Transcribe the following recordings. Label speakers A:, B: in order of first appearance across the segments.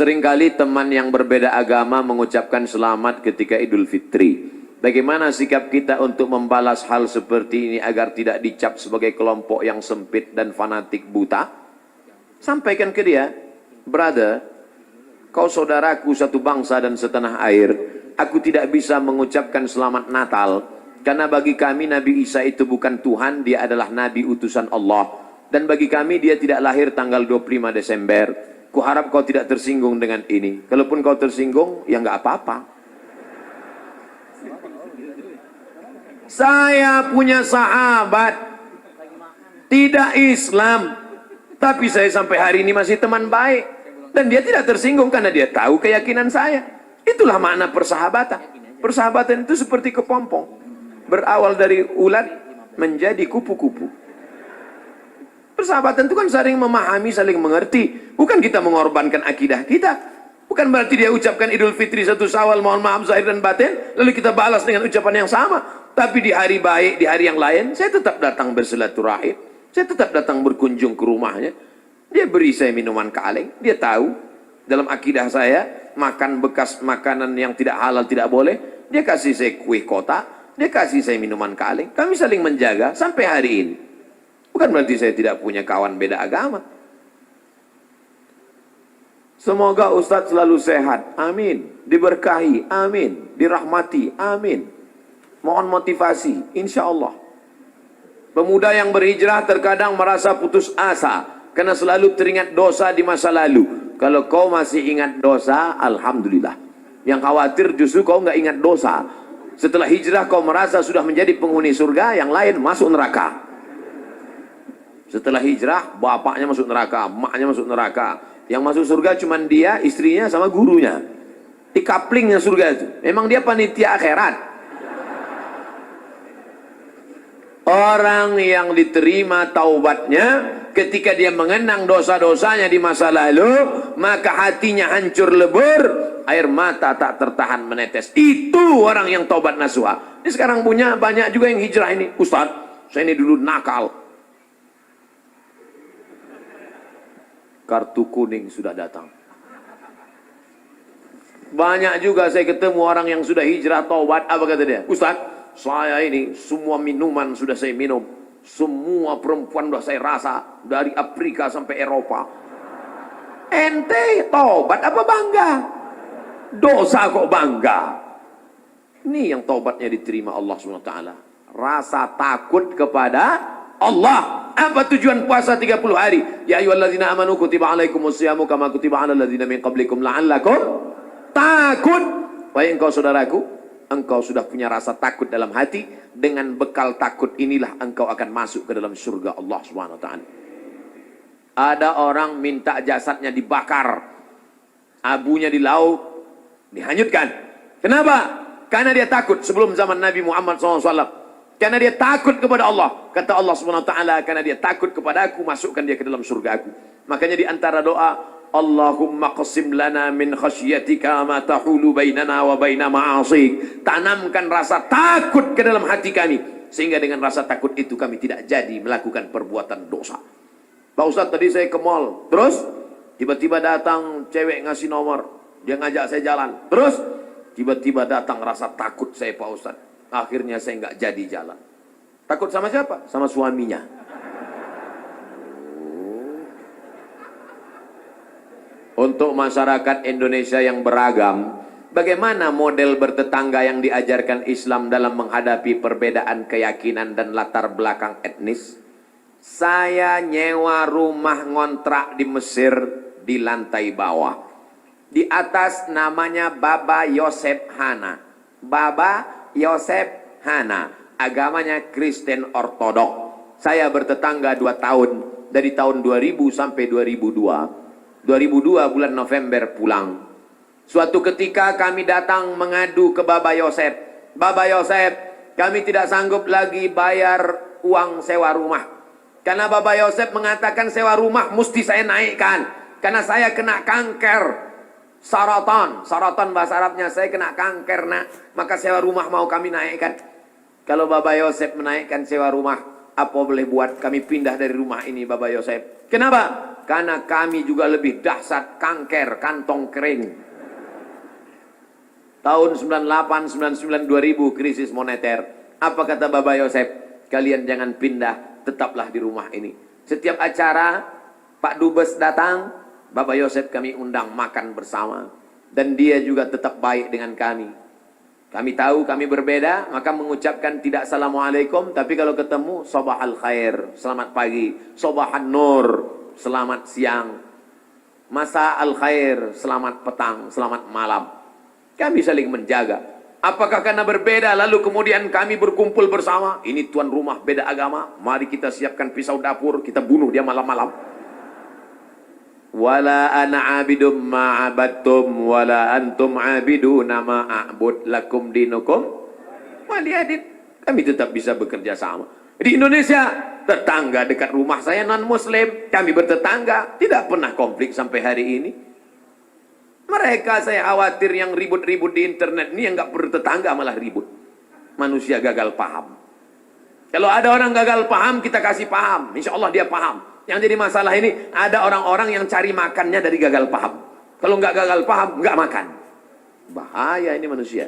A: Seringkali teman yang berbeda agama mengucapkan selamat ketika Idul Fitri. Bagaimana sikap kita untuk membalas hal seperti ini agar tidak dicap sebagai kelompok yang sempit dan fanatik buta? Sampaikan ke dia, brother, kau saudaraku satu bangsa dan setanah air. Aku tidak bisa mengucapkan selamat Natal, karena bagi kami Nabi Isa itu bukan Tuhan, dia adalah Nabi utusan Allah. Dan bagi kami dia tidak lahir tanggal 25 Desember. Kuharap kau tidak tersinggung dengan ini. Kalaupun kau tersinggung, ya nggak apa-apa. Saya punya sahabat tidak Islam, tapi saya sampai hari ini masih teman baik. Dan dia tidak tersinggung karena dia tahu keyakinan saya. Itulah makna persahabatan. Persahabatan itu seperti kepompong. Berawal dari ulat menjadi kupu-kupu. Persahabatan itu kan saling memahami, saling mengerti. Bukan kita mengorbankan akidah kita. Bukan berarti dia ucapkan Idul Fitri 1 Syawal, mohon maaf zahir dan batin, lalu kita balas dengan ucapan yang sama. Tapi di hari baik, di hari yang lain, saya tetap datang bersilaturahim. Saya tetap datang berkunjung ke rumahnya. Dia beri saya minuman kaleng. Dia tahu dalam akidah saya, makan bekas makanan yang tidak halal tidak boleh. Dia kasih saya kue kotak, dia kasih saya minuman kaleng. Kami saling menjaga sampai hari ini. Bukan berarti saya tidak punya kawan beda agama. Semoga Ustadz selalu sehat, amin. Diberkahi, amin. Dirahmati, amin. Mohon motivasi, insya Allah. Pemuda yang berhijrah terkadang merasa putus asa karena selalu teringat dosa di masa lalu. Kalau kau masih ingat dosa, alhamdulillah. Yang khawatir justru kau nggak ingat dosa. Setelah hijrah kau merasa sudah menjadi penghuni surga, yang lain masuk neraka. Setelah hijrah, bapaknya masuk neraka, emaknya masuk neraka. Yang masuk surga cuma dia, istrinya, sama gurunya. Di kaplingnya surga itu. Memang dia panitia akhirat. Orang yang diterima taubatnya, ketika dia mengenang dosa-dosanya di masa lalu, maka hatinya hancur lebur, air mata tak tertahan menetes. Itu orang yang taubat nasuha. Ini sekarang punya banyak juga yang hijrah ini. Ustadz, saya ini dulu nakal. Kartu kuning sudah datang. Banyak juga saya ketemu orang yang sudah hijrah taubat. Apa kata dia? Ustadz, saya ini semua minuman sudah saya minum. Semua perempuan sudah saya rasa. Dari Afrika sampai Eropa. Ente taubat apa bangga? Dosa kok bangga? Ini yang taubatnya diterima Allah SWT. Rasa takut kepada Allah. Apa tujuan puasa 30 hari? Ya ayyuhalladzina amanu kutiba alaikumusyamu kama kutiba alal ladzina min qablikum la'allakum takut. Wahai engkau saudaraku, engkau sudah punya rasa takut dalam hati. Dengan bekal takut inilah engkau akan masuk ke dalam surga Allah Subhanahu wa taala. Ada orang minta jasadnya dibakar, abunya di laut dihanyutkan. Kenapa? Karena dia takut. Sebelum zaman Nabi Muhammad SAW, karena dia takut kepada Allah. Kata Allah SWT, karena dia takut kepada aku, masukkan dia ke dalam surga aku. Makanya di antara doa, Allahumma qasim lana min khasyatika ma tahulu bainana wa baina ma'asik. Tanamkan rasa takut ke dalam hati kami, sehingga dengan rasa takut itu kami tidak jadi melakukan perbuatan dosa. Pak Ustadz, tadi saya ke mall, terus tiba-tiba datang cewek ngasih nomor, dia ngajak saya jalan, terus tiba-tiba datang rasa takut saya, Pak Ustadz. Akhirnya saya nggak jadi jalan. Takut sama siapa? Sama suaminya. Untuk masyarakat Indonesia yang beragam, bagaimana model bertetangga yang diajarkan Islam dalam menghadapi perbedaan keyakinan dan latar belakang etnis? Saya nyewa rumah ngontrak di Mesir di lantai bawah. Di atas namanya Baba Yosef Hana. Baba Yosef Hana, agamanya Kristen Ortodok. Saya bertetangga 2 tahun, dari tahun 2000 sampai 2002. 2002 bulan November pulang. Suatu ketika kami datang mengadu ke Baba Yosef. Baba Yosef, kami tidak sanggup lagi bayar uang sewa rumah. Karena Baba Yosef mengatakan sewa rumah mesti saya naikkan. Karena saya kena kanker. Saraton bahasa Arabnya, saya kena kanker nak, maka sewa rumah mau kami naikkan. Kalau Baba Yosef menaikkan sewa rumah, apa boleh buat? Kami pindah dari rumah ini Baba Yosef. Kenapa? karena kami juga lebih dahsyat kanker kantong kering. Tahun 98, 99, 2000 krisis moneter. Apa kata Bapak Yosef? Kalian jangan pindah, tetaplah di rumah ini. Setiap acara Pak Dubes datang, Bapak Yosef kami undang makan bersama. Dan dia juga tetap baik dengan kami. Kami tahu kami berbeda, maka mengucapkan tidak assalamualaikum, tapi kalau ketemu sabahal khair, selamat pagi, sabahan nur, selamat siang, masa al khair, selamat petang, selamat malam. Kami saling menjaga. Apakah karena berbeda lalu kemudian kami berkumpul bersama? Ini tuan rumah beda agama, mari kita siapkan pisau dapur, kita bunuh dia malam-malam. Wala ana abidum ma'abattum wala antum abiduna ma'abud lakum dinukum waliyadin. Kami tetap bisa bekerja sama. Di Indonesia, tetangga dekat rumah saya non muslim, kami bertetangga, tidak pernah konflik sampai hari ini. Mereka saya khawatir yang ribut-ribut di internet ini yang nggak bertetangga malah ribut. Manusia gagal paham. Kalau ada orang gagal paham, kita kasih paham, insya Allah dia paham. Yang jadi masalah ini, ada orang-orang yang cari makannya dari gagal paham. Kalau nggak gagal paham, nggak makan. Bahaya ini manusia.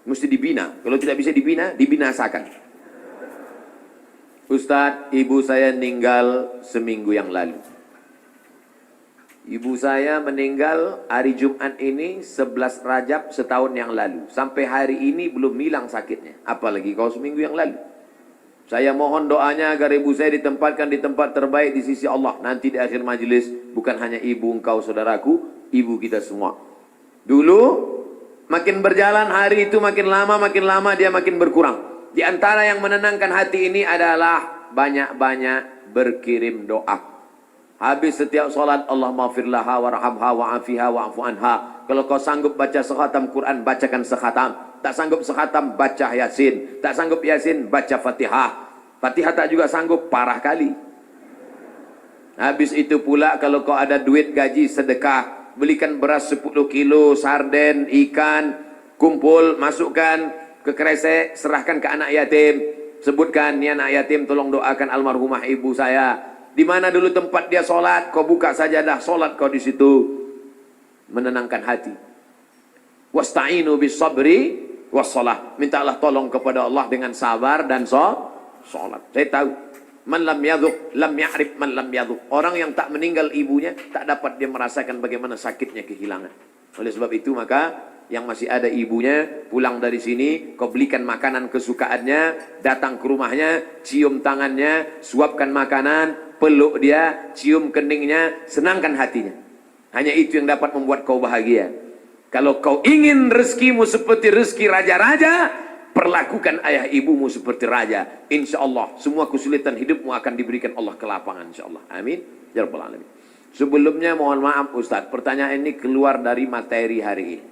A: Mesti dibina. Kalau tidak bisa dibina, dibinasakan. Ustadz, ibu saya meninggal seminggu yang lalu. Ibu saya meninggal hari Jumat ini 11 Rajab setahun yang lalu. Sampai hari ini belum hilang sakitnya. Apalagi kalau seminggu yang lalu. Saya mohon doanya agar ibu saya ditempatkan di tempat terbaik di sisi Allah. Nanti di akhir majelis, bukan hanya ibu engkau saudaraku, ibu kita semua. Dulu, makin berjalan hari itu makin lama dia makin berkurang. Di antara yang menenangkan hati ini adalah banyak-banyak berkirim doa. Habis setiap solat, Allah maghfir laha warhamha wa'afiha wa'afu anha. Kalau kau sanggup baca sekhatam Quran, bacakan sekhatam. Tak sanggup sekhatam, baca Yasin. Tak sanggup Yasin, baca Fatihah. Fatihah tak juga sanggup, parah kali. Habis itu pula kalau kau ada duit gaji sedekah, belikan beras 10 kilo, sarden, ikan, kumpul, masukkan ke kresek, serahkan ke anak yatim. Sebutkan, ni anak yatim tolong doakan almarhumah ibu saya. Di mana dulu tempat dia sholat, kau buka sajadah, sholat kau di situ. Menenangkan hati. Wasta'inu bis sabri wassalah. Mintalah tolong kepada Allah dengan sabar dan sholat. Saya tahu. Man lam yadhuq, lam ya'rif man lam yadhuq. Orang yang tak meninggal ibunya, tak dapat dia merasakan bagaimana sakitnya kehilangan. Oleh sebab itu maka, yang masih ada ibunya, pulang dari sini, kau belikan makanan kesukaannya, datang ke rumahnya, cium tangannya, suapkan makanan, peluk dia, cium keningnya, senangkan hatinya. Hanya itu yang dapat membuat kau bahagia. Kalau kau ingin rezekimu seperti rezeki raja-raja, perlakukan ayah ibumu seperti raja. Insya Allah semua kesulitan hidupmu akan diberikan Allah kelapangan. Insya Allah. Amin. Ya Rabbal Alamin. Sebelumnya mohon maaf Ustadz, pertanyaan ini keluar dari materi hari ini.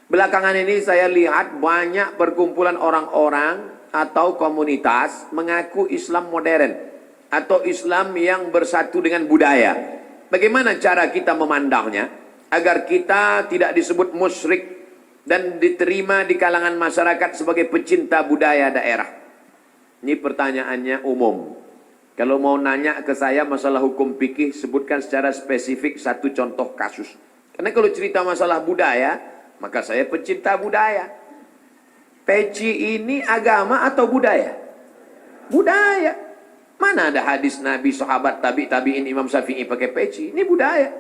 A: Belakangan ini saya lihat banyak perkumpulan orang-orang atau komunitas mengaku Islam modern atau Islam yang bersatu dengan budaya. Bagaimana cara kita memandangnya agar kita tidak disebut musyrik dan diterima di kalangan masyarakat sebagai pecinta budaya daerah? Ini pertanyaannya umum. Kalau mau nanya ke saya masalah hukum fikih, sebutkan secara spesifik satu contoh kasus. Karena kalau cerita masalah budaya, maka saya pecinta budaya. Peci ini agama atau budaya? Budaya. Mana ada hadis Nabi, sahabat, tabi'in, Imam Syafi'i pakai peci? Ini budaya.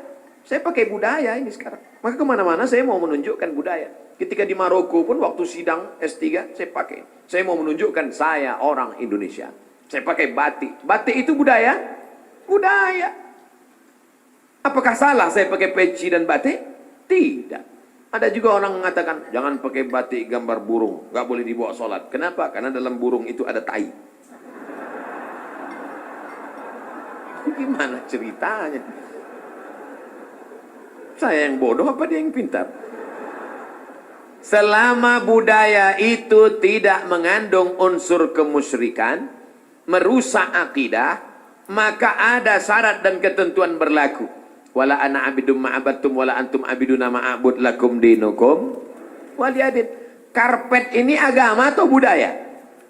A: Saya pakai budaya ini sekarang. Maka kemana-mana saya mau menunjukkan budaya. Ketika di Maroko pun waktu sidang S3 saya pakai. Saya mau menunjukkan saya orang Indonesia. Saya pakai batik. Batik itu budaya? Budaya. Apakah salah saya pakai peci dan batik? Tidak. Ada juga orang mengatakan, jangan pakai batik gambar burung. Gak boleh dibawa sholat. Kenapa? Karena dalam burung itu ada tai. Gimana ceritanya? Saya yang bodoh apa dia yang pintar? Selama budaya itu tidak mengandung unsur kemusyrikan, merusak akidah, maka ada syarat dan ketentuan berlaku. Wala ana abidum ma'abattum wala antum abiduna ma'abud lakum dinukum waliyadin. Karpet ini agama atau budaya?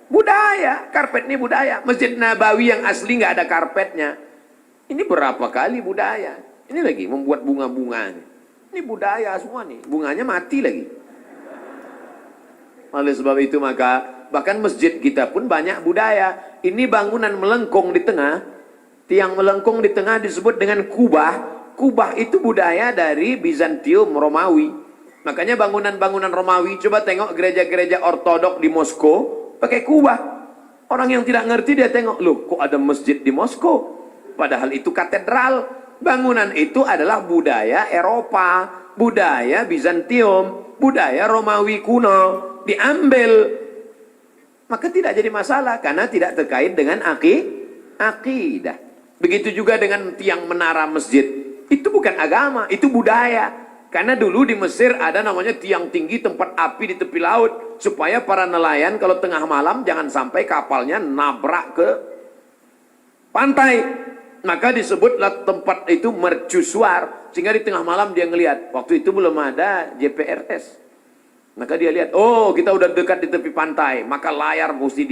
A: Budaya. Karpet ini budaya. Masjid Nabawi yang asli nggak ada karpetnya. Ini berapa kali budaya. Ini lagi membuat bunga-bunga. Ini budaya semua nih. Bunganya mati lagi. Oleh sebab itu maka bahkan masjid kita pun banyak budaya. Ini bangunan melengkung di tengah. Tiang melengkung di tengah disebut dengan kubah. Kubah itu budaya dari Bizantium, Romawi. Makanya bangunan-bangunan Romawi, coba tengok gereja-gereja ortodok di Moskow pakai kubah. Orang yang tidak ngerti dia tengok, loh kok ada masjid di Moskow? Padahal itu katedral. Bangunan itu adalah budaya Eropa, budaya Bizantium, budaya Romawi kuno. Diambil, maka tidak jadi masalah karena tidak terkait dengan akidah. Begitu juga dengan tiang menara masjid, itu bukan agama, itu budaya. Karena dulu di Mesir ada namanya tiang tinggi tempat api di tepi laut, supaya para nelayan kalau tengah malam jangan sampai kapalnya nabrak ke pantai. Maka disebutlah tempat itu mercusuar, sehingga di tengah malam dia ngelihat. Waktu itu belum ada GPRS. Maka dia lihat, oh kita udah dekat di tepi pantai, maka layar mesti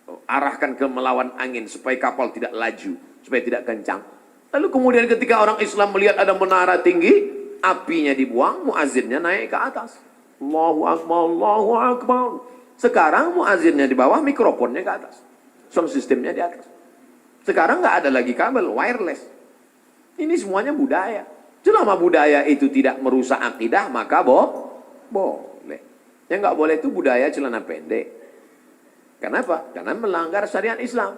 A: diarahkan ke melawan angin supaya kapal tidak laju, supaya tidak kencang. Lalu kemudian ketika orang Islam melihat ada menara tinggi, apinya dibuang, muazzinnya naik ke atas. Allahu Akbar, Allahu Akbar. Sekarang muazzinnya di bawah, mikrofonnya ke atas. Sound systemnya di atas. Sekarang nggak ada lagi kabel, wireless. Ini semuanya budaya. Selama budaya itu tidak merusak akidah, maka boleh. Yang nggak boleh itu budaya celana pendek. Kenapa? Karena melanggar syariat Islam.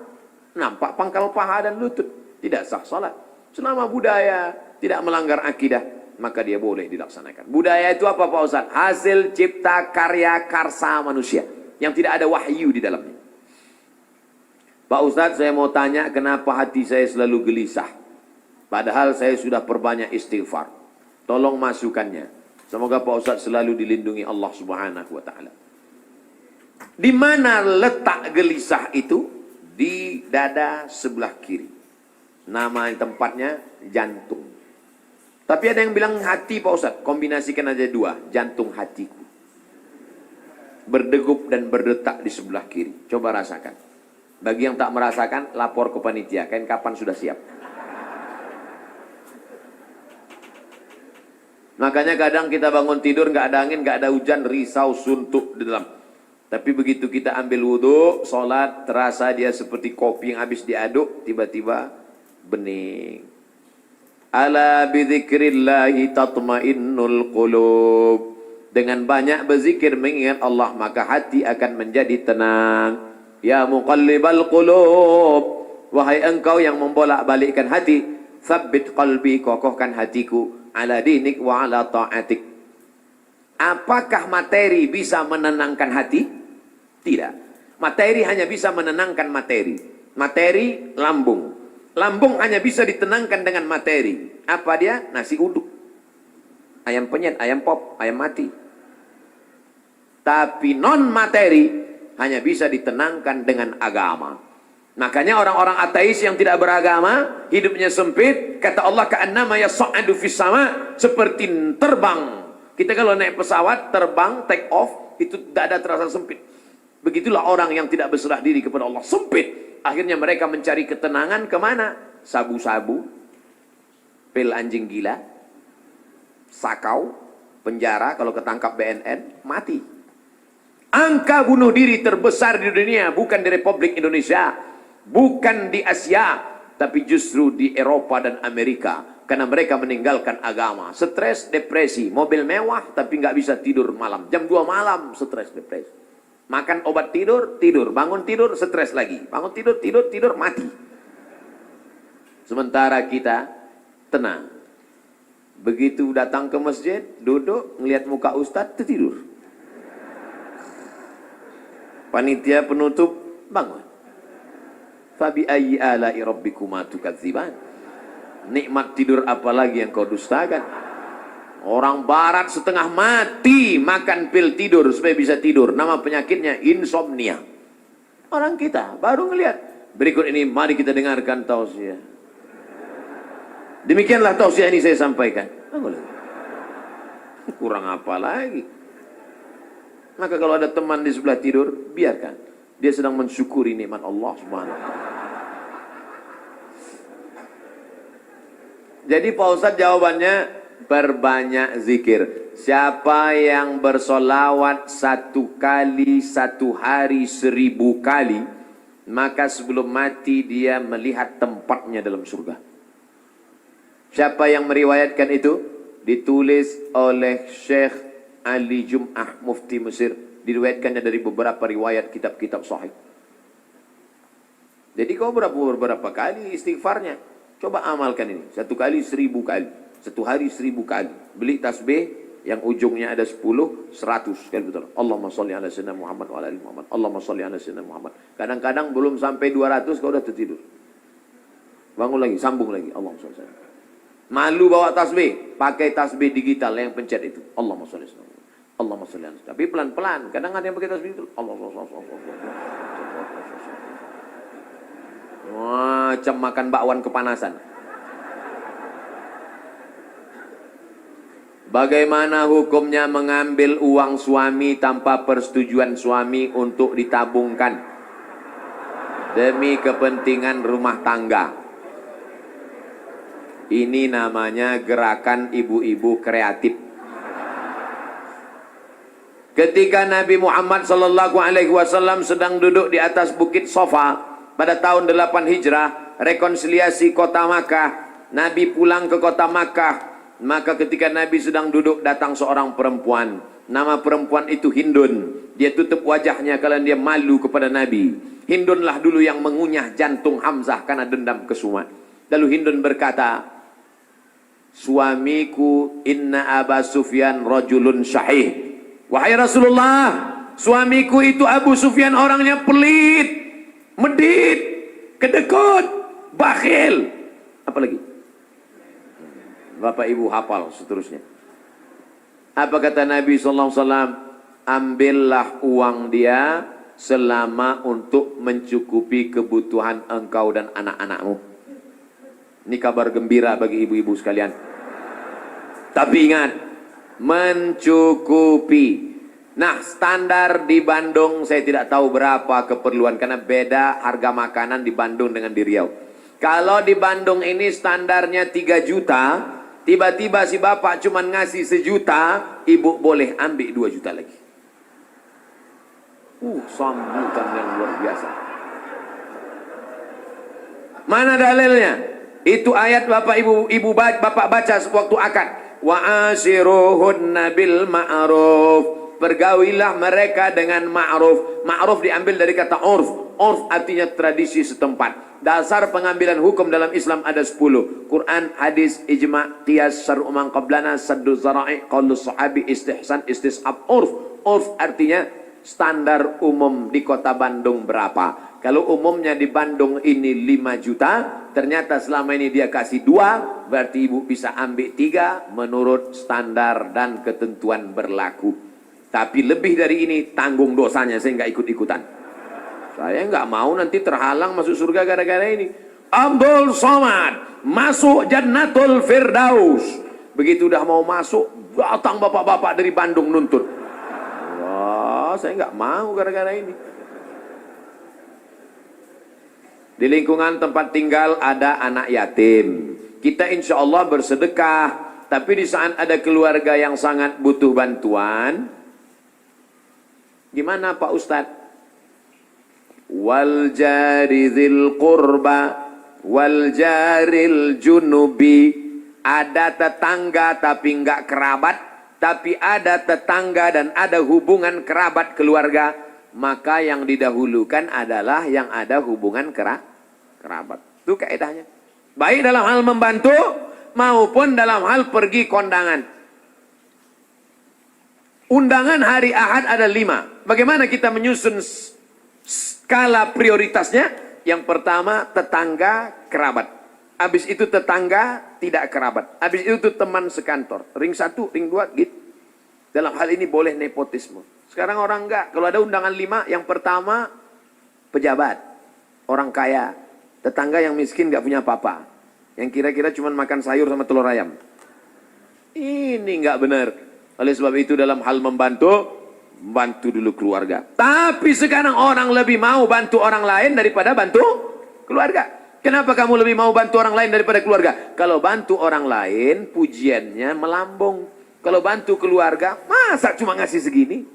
A: Nampak pangkal paha dan lutut. Tidak sah salat. Selama budaya tidak melanggar akidah, maka dia boleh dilaksanakan. Budaya itu apa Pak Ustaz? Hasil cipta karya karsa manusia yang tidak ada wahyu di dalamnya. Pak Ustaz, saya mau tanya kenapa hati saya selalu gelisah? Padahal saya sudah perbanyak istighfar. Tolong masukannya. Semoga Pak Ustaz selalu dilindungi Allah Subhanahu wa taala. Di mana letak gelisah itu? Di dada sebelah kiri. Nama tempatnya jantung. Tapi ada yang bilang hati Pak Ustaz. Kombinasikan aja dua. Jantung hatiku. Berdegup dan berdetak di sebelah kiri. Coba rasakan. Bagi yang tak merasakan, lapor ke panitia. Kain kapan sudah siap. Makanya kadang kita bangun tidur, nggak ada angin, nggak ada hujan, risau, suntuk di dalam. Tapi begitu kita ambil wudhu, sholat, terasa dia seperti kopi yang habis diaduk, tiba-tiba bening. Ala bidzikrillahi tatmainnul qulub. Dengan banyak berzikir mengingat Allah, maka hati akan menjadi tenang. Ya muqallibal qulub, wahai engkau yang membolak-balikkan hati, tsabbit qalbi, kokohkan hatiku, ala dinik wa ala ta'atik. Apakah materi bisa menenangkan hati? Tidak. Materi hanya bisa menenangkan materi. Materi lambung. Lambung hanya bisa ditenangkan dengan materi. Apa dia? Nasi uduk, ayam penyet, ayam pop, ayam mati. Tapi non materi hanya bisa ditenangkan dengan agama. Makanya orang-orang ateis yang tidak beragama, hidupnya sempit. Kata Allah, ka'annama yas'adu fis sama, seperti terbang. Kita kalau naik pesawat, terbang, take off, itu dada terasa sempit. Begitulah orang yang tidak berserah diri kepada Allah, sempit. Akhirnya mereka mencari ketenangan kemana? Sabu-sabu, pil anjing gila, sakau, penjara, kalau ketangkap BNN, mati. Angka bunuh diri terbesar di dunia bukan di Republik Indonesia, bukan di Asia, tapi justru di Eropa dan Amerika. Karena mereka meninggalkan agama. Stres, depresi, mobil mewah tapi nggak bisa tidur malam. Jam 2 malam stres, depresi. Makan obat tidur, tidur. Bangun tidur, stres lagi. Bangun tidur, tidur, tidur, mati. Sementara kita tenang. Begitu datang ke masjid, duduk, ngelihat muka ustadz, tidur. Panitia penutup, bangun. Fabi ayyi ala'i rabbikuma tukadziban. Nikmat tidur apalagi yang kau dustakan. Orang barat setengah mati makan pil tidur supaya bisa tidur. Nama penyakitnya insomnia. Orang kita baru ngelihat. Berikut ini mari kita dengarkan tausiah. Demikianlah tausiah ini saya sampaikan. Kurang apa lagi? Maka kalau ada teman di sebelah tidur, biarkan. Dia sedang mensyukuri nikmat Allah Subhanahu wa taala. Jadi Pak Ustadz jawabannya, perbanyak zikir. Siapa yang bersolawat 1 kali 1 hari 1000 kali, maka sebelum mati dia melihat tempatnya dalam surga. Siapa yang meriwayatkan itu? Ditulis oleh Syekh Ali Jum'ah, Mufti Mesir. Diriwayatkannya dari beberapa riwayat kitab-kitab sahih. Jadi kau berapa kali istighfarnya? Coba amalkan ini. 1 kali 1000 kali. 1 hari 1000 kali. Beli tasbih yang ujungnya ada 10, 100. Kan betul. Allahumma sholli ala sayyidina Muhammad wa ala ali Muhammad. Allahumma sholli ala sayyidina Muhammad. Kadang-kadang belum sampai 200 kau udah tertidur. Bangun lagi, sambung lagi. Allahumma sholli ala sayyidina Muhammad. Malu bawa tasbih, pakai tasbih digital yang pencet itu. Allahumma sholli ala sayyidina Muhammad. Allahumma sholli ala sayyidina. Tapi pelan-pelan. Kadang ada yang pakai tasbih itu. Allahumma sholli ala sayyidina Muhammad. Macam makan bakwan kepanasan. Bagaimana hukumnya mengambil uang suami tanpa persetujuan suami untuk ditabungkan demi kepentingan rumah tangga? Ini namanya gerakan ibu-ibu kreatif. Ketika Nabi Muhammad SAW sedang duduk di atas bukit Sofa pada tahun 8 Hijrah, rekonsiliasi kota Makkah, Nabi pulang ke kota Makkah. Maka ketika Nabi sedang duduk, datang seorang perempuan. Nama perempuan itu Hindun. Dia tutup wajahnya karena dia malu kepada Nabi. Hindunlah dulu yang mengunyah jantung Hamzah karena dendam kesumat. Lalu Hindun berkata, suamiku inna Aba Sufyan rajulun syahih. Wahai Rasulullah, suamiku itu Abu Sufyan orangnya pelit, medit, kedekut, bakhil. Apa lagi? Bapak Ibu hafal seterusnya. Apa kata Nabi SAW? Ambillah uang dia selama untuk mencukupi kebutuhan engkau dan anak-anakmu. Ini kabar gembira bagi ibu-ibu sekalian. Tapi ingat, mencukupi. Nah, standar di Bandung saya tidak tahu berapa keperluan karena beda harga makanan di Bandung dengan di Riau. Kalau di Bandung ini standarnya 3 juta, tiba-tiba si bapak cuma ngasih 1 juta, ibu boleh ambil 2 juta lagi. Sambutan yang luar biasa. Mana dalilnya? Itu ayat bapak bapak baca waktu akad. Wa ashiruhunna bil ma'ruf. Bergaulilah mereka dengan ma'ruf. Ma'ruf diambil dari kata urf. Urf artinya tradisi setempat. Dasar pengambilan hukum dalam Islam ada 10. Quran, hadis, ijma', qiyas, syar'u man qablana, saddu zara'i, qaulu sahabi, istihsan, istisab, urf. Urf artinya standar umum di kota Bandung berapa. Kalau umumnya di Bandung ini 5 juta, ternyata selama ini dia kasih 2, berarti ibu bisa ambil 3 menurut standar dan ketentuan berlaku. Tapi lebih dari ini tanggung dosanya, saya nggak ikut-ikutan. Saya nggak mau nanti terhalang masuk surga gara-gara ini. Abdul Somad masuk Jannatul Firdaus. Begitu udah mau masuk, datang bapak-bapak dari Bandung nuntut. Wah, saya nggak mau gara-gara ini. Di lingkungan tempat tinggal ada anak yatim. Kita insya Allah bersedekah. Tapi di saat ada keluarga yang sangat butuh bantuan, gimana Pak Ustadz? Wal jari dzil qurba wal jaril junubi. Ada tetangga tapi enggak kerabat, tapi ada tetangga dan ada hubungan kerabat keluarga, maka yang didahulukan adalah yang ada hubungan kerabat. Itu kaedahnya. Baik dalam hal membantu maupun dalam hal pergi kondangan. Undangan hari Ahad ada 5. Bagaimana kita menyusun skala prioritasnya? Yang pertama tetangga kerabat. Habis itu tetangga tidak kerabat. Habis itu teman sekantor. Ring 1, ring 2 gitu. Dalam hal ini boleh nepotisme. Sekarang orang enggak. Kalau ada undangan 5, yang pertama pejabat, orang kaya, tetangga yang miskin enggak punya apa-apa, yang kira-kira cuma makan sayur sama telur ayam. Ini enggak benar. Oleh sebab itu dalam hal membantu, bantu dulu keluarga. Tapi sekarang orang lebih mau bantu orang lain daripada bantu keluarga. Kenapa kamu lebih mau bantu orang lain daripada keluarga? Kalau bantu orang lain, pujiannya melambung. Kalau bantu keluarga, masa cuma ngasih segini?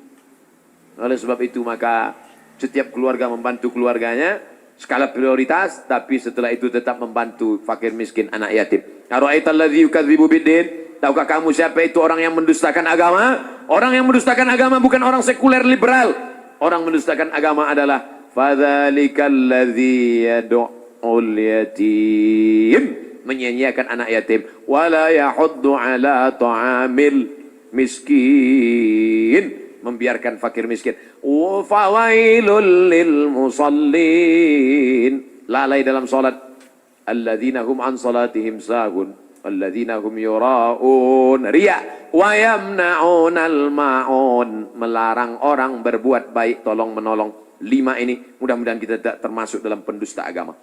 A: Oleh sebab itu maka setiap keluarga membantu keluarganya, skala prioritas, tapi setelah itu tetap membantu fakir miskin, anak yatim. Ara'aitalladzi yukadzibu biddin? Tahukah kamu siapa itu orang yang mendustakan agama? Orang yang mendustakan agama bukan orang sekuler liberal. Orang mendustakan agama adalah fadzalikal ladzi yad'ul yatim, menyanyiakan anak yatim, wala yahuddu ala ta'amil miskin, membiarkan fakir miskin. Wa fawailul lil musallin, lalai dalam salat. Alladzina hum an salatihim sahun, alladzina hum yura'un, riya, wa yamna'unal ma'un, melarang orang berbuat baik, tolong menolong. 5 ini mudah-mudahan kita tidak termasuk dalam pendusta agama.